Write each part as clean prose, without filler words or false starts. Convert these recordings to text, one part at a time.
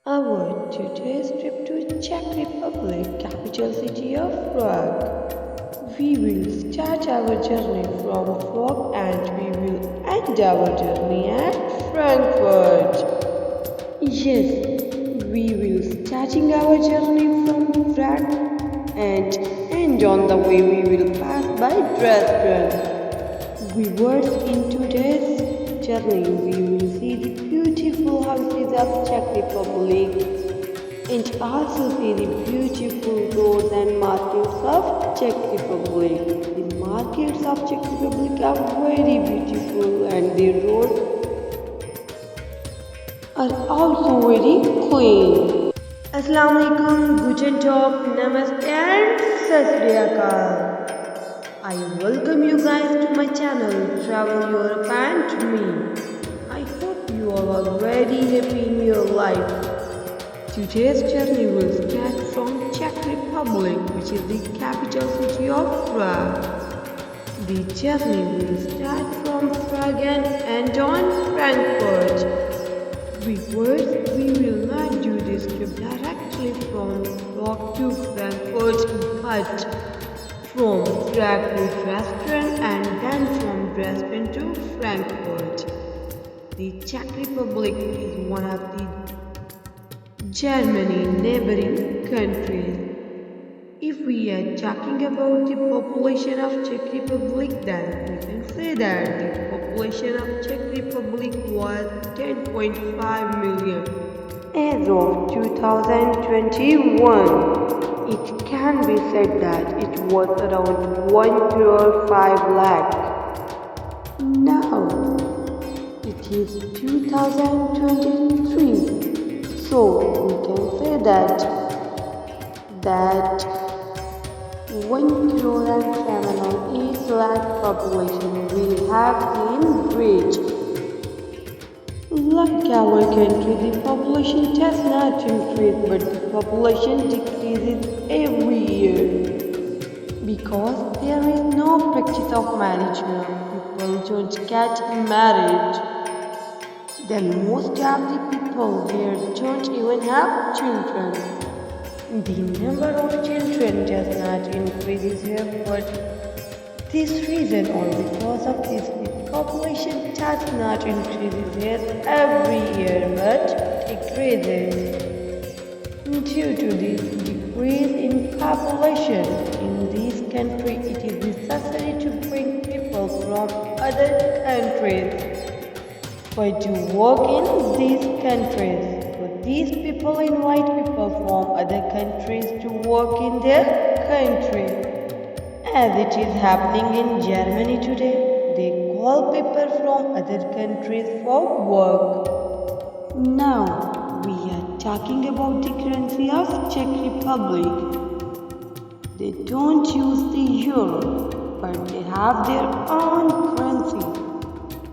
Our today's trip to Czech Republic, capital city of Prague. We will start our journey from Prague and we will end our journey at Frankfurt. Yes, we will starting our journey from Prague and end on the way we will pass by Dresden. We were in today's journey we will see the beautiful houses of Czech Republic and also see the beautiful roads and markets of Czech Republic. The markets of Czech Republic are very beautiful and the roads are also very clean. Assalamu alaikum, guten tag, namaste and sat sri akal. I welcome you guys to my channel Travel Europe and me. I hope you all are very happy in your life. Today's journey will start from Czech Republic, which is the capital city of Prague. The journey will start from Prague and end on Frankfurt. Viewers, we will not do this trip directly from Prague to Frankfurt, but from Prague to Dresden and then from Dresden to Frankfurt. The Czech Republic is one of the Germany neighboring countries. If we are talking about the population of Czech Republic, then we can say that the population of Czech Republic was 10.5 million. As of 2021, it can be said that it was around 1 crore 5 lakh. Now, it is 2023, so we can say that 1 crore and 7 or 8 lakh population we have been reached. Like our country, the population does not increase, but the population decreases every year. Because there is no practice of marriage here, people don't get married. Then most of the people here don't even have children. The number of children does not increase here for this reason or because of this. The population does not increase here every year but decreases. Due to this decrease in population in this country, it is necessary to bring people from other countries to work in these countries. So these people invite people from other countries to work in their country. As it is happening in Germany today, they call people from other countries for work. Now, we are talking about the currency of Czech Republic. They don't use the euro, but they have their own currency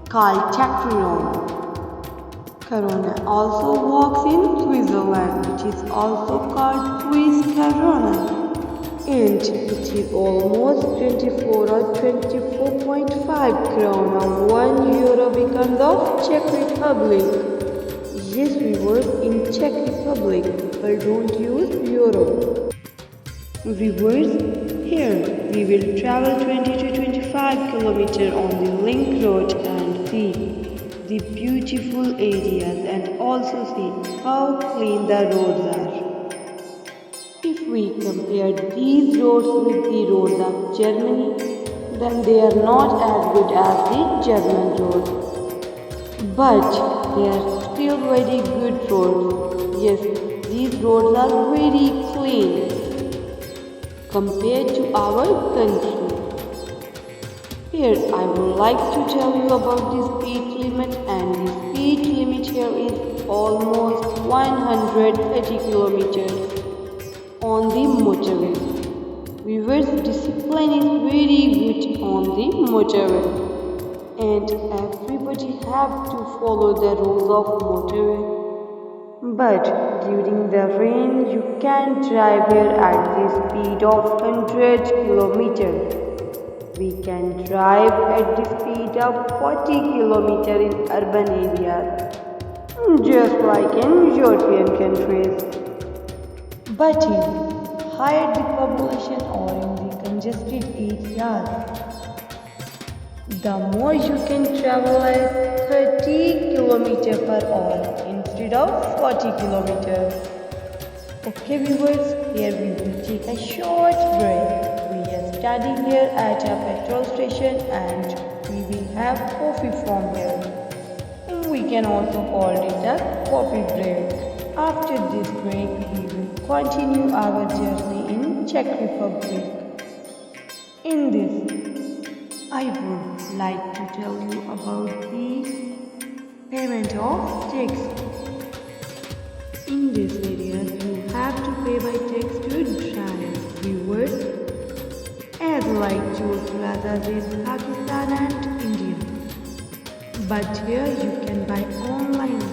called Czech koruna. Koruna also works in Switzerland, which is also called Swiss koruna. And it is almost 24 or 24.5 krona. 1 euro becomes of Czech Republic. Yes, we work in Czech Republic, but don't use euro. Viewers, here we will travel 20 to 25 kilometers on the link road and see the beautiful areas and also see how clean the roads are. If we compare these roads with the roads of Germany, then they are not as good as the German roads. But they are still very good roads. Yes, these roads are very clean compared to our country. Here I would like to tell you about the speed limit, and the speed limit here is almost 130 kilometers on the motorway. Viewers, discipline is very good on the motorway and everybody have to follow the rules of motorway. But during the rain you can drive here at the speed of 100 kilometers. We can drive at the speed of 40 kilometers in urban areas. just like in European countries. But in higher the population or in the congested areas, the more you can travel at 30 km per hour instead of 40 kilometers. Okay viewers, here we will take a short break. We are standing here at a petrol station and we will have coffee from here. We can also call it a coffee break. After this break, we will continue our journey in Czech Republic. In this, I would like to tell you about the payment of tax. In this area, you have to pay by tax to drive. Viewers, as like toll plazas in Pakistan and India. But here you can buy online.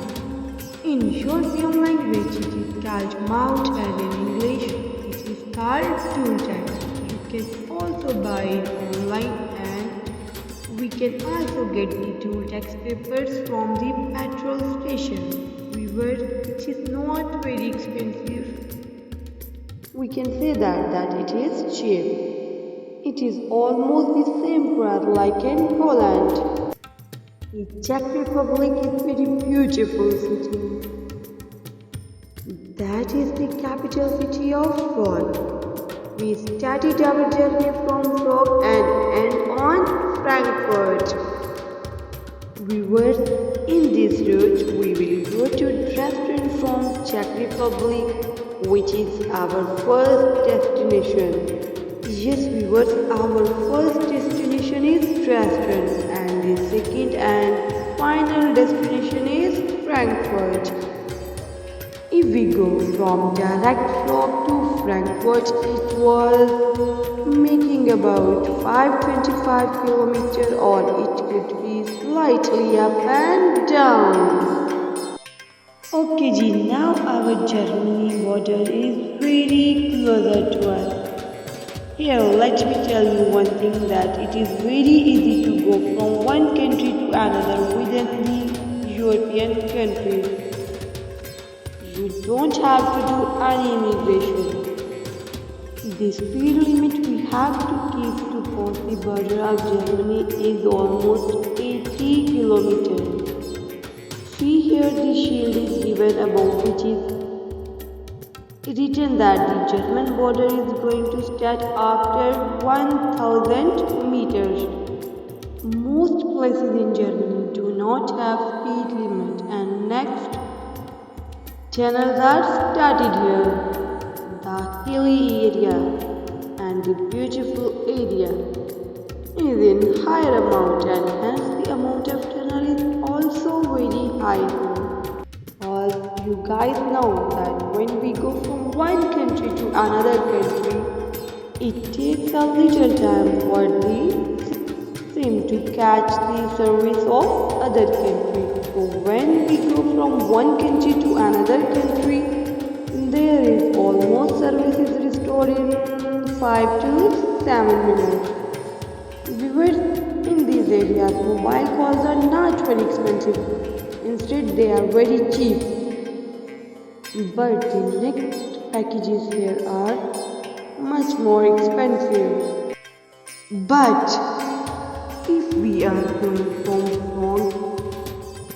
In European language it is called mount and in English it is called toll tax. You can also buy it online and we can also get the toll tax papers from the petrol station. Viewers, it is not very expensive. We can say that it is cheap. It is almost the same price like in Poland. The Czech Republic is a very beautiful city. That is the capital city of Prague. We started our journey from Prague and end on Frankfurt. We were in this route. We will go to restaurant from Czech Republic, which is our first destination. Yes, viewers, our first destination is restaurant and the second and final destination is Frankfurt. If we go from direct Prague to Frankfurt, it was making about 525 km or it could be slightly up and down. Okay ji, now our Germany border is very closer to us. Here, let me tell you one thing that it is very easy to go from one country to another within the European countries. You don't have to do any immigration. The speed limit we have to keep to cross the border of Germany is almost 80 kilometers. See here the shield is given above which is written that the German border is going to start after 1000 meters. Most places in Germany do not have speed limit and next tunnels are started here. The hilly area and the beautiful area is in higher amount and hence the amount of tunnel is also very high. As you guys know that when we go from one country to another country, it takes a little time for the SIM to catch the service of other country. So when we go from one country to another country, there is almost services restored in 5 to 7 minutes. Viewers, in these areas, mobile calls are not very expensive. Instead, they are very cheap. But the next packages here are much more expensive. But if we are going from Prague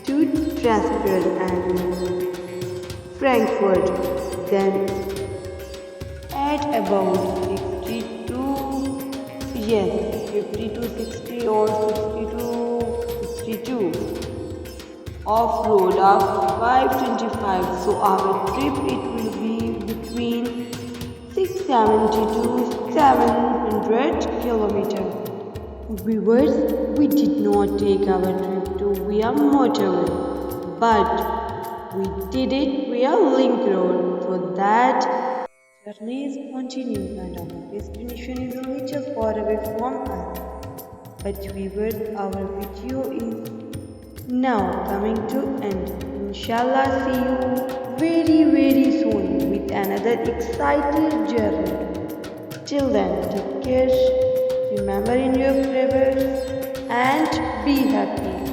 to Dresden and Frankfurt, then at about 50 to 60 or 60 to 62 off-road of 525. So our trip it will be between 670 to 700 kilometers. Viewers, we did not take our trip to via motorway, but we did it via link road. So that journey is continued and our destination is a little far away from us. But viewers, our video is now coming to end. Inshallah, see you very soon with another exciting journey. Till then, take care, remember in your prayers and be happy.